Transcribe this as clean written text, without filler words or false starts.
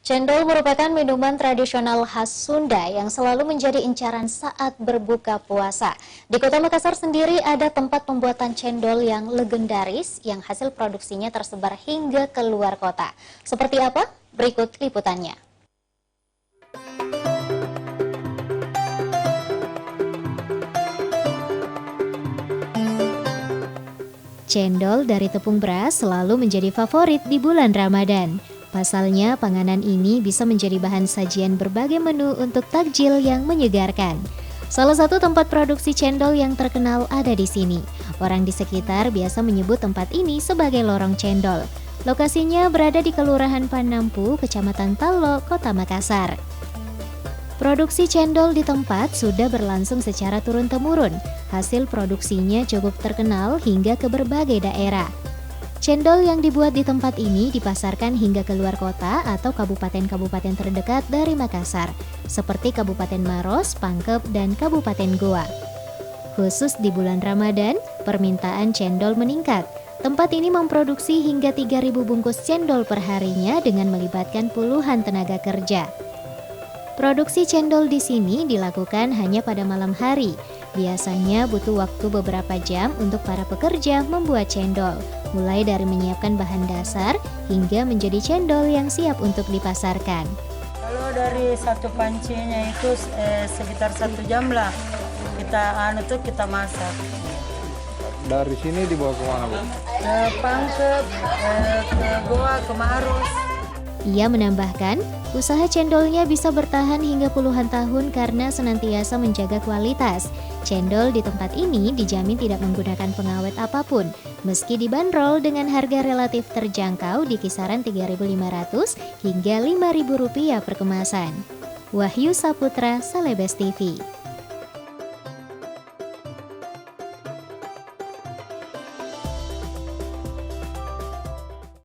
Cendol merupakan minuman tradisional khas Sunda yang selalu menjadi incaran saat berbuka puasa. Di Kota Makassar sendiri ada tempat pembuatan cendol yang legendaris yang hasil produksinya tersebar hingga ke luar kota. Seperti apa? Berikut liputannya. Cendol dari tepung beras selalu menjadi favorit di bulan Ramadan. Pasalnya, panganan ini bisa menjadi bahan sajian berbagai menu untuk takjil yang menyegarkan. Salah satu tempat produksi cendol yang terkenal ada di sini. Orang di sekitar biasa menyebut tempat ini sebagai Lorong Cendol. Lokasinya berada di Kelurahan Panampu, Kecamatan Talo, Kota Makassar. Produksi cendol di tempat sudah berlangsung secara turun-temurun. Hasil produksinya cukup terkenal hingga ke berbagai daerah. Cendol yang dibuat di tempat ini dipasarkan hingga ke luar kota atau kabupaten-kabupaten terdekat dari Makassar, seperti Kabupaten Maros, Pangkep, dan Kabupaten Goa. Khusus di bulan Ramadan, permintaan cendol meningkat. Tempat ini memproduksi hingga 3.000 bungkus cendol per harinya dengan melibatkan puluhan tenaga kerja. Produksi cendol di sini dilakukan hanya pada malam hari. Biasanya butuh waktu beberapa jam untuk para pekerja membuat cendol, mulai dari menyiapkan bahan dasar hingga menjadi cendol yang siap untuk dipasarkan. Kalau dari satu pancinya itu sekitar 1 jam lah kita masak. Dari sini dibawa ke mana, Bu? Ke Pangkep, ke Goa, ke Maros. Ia menambahkan, usaha cendolnya bisa bertahan hingga puluhan tahun karena senantiasa menjaga kualitas. Cendol di tempat ini dijamin tidak menggunakan pengawet apapun, meski dibanderol dengan harga relatif terjangkau di kisaran Rp3.500 hingga Rp5.000 per kemasan. Wahyu Saputra, Salebes TV.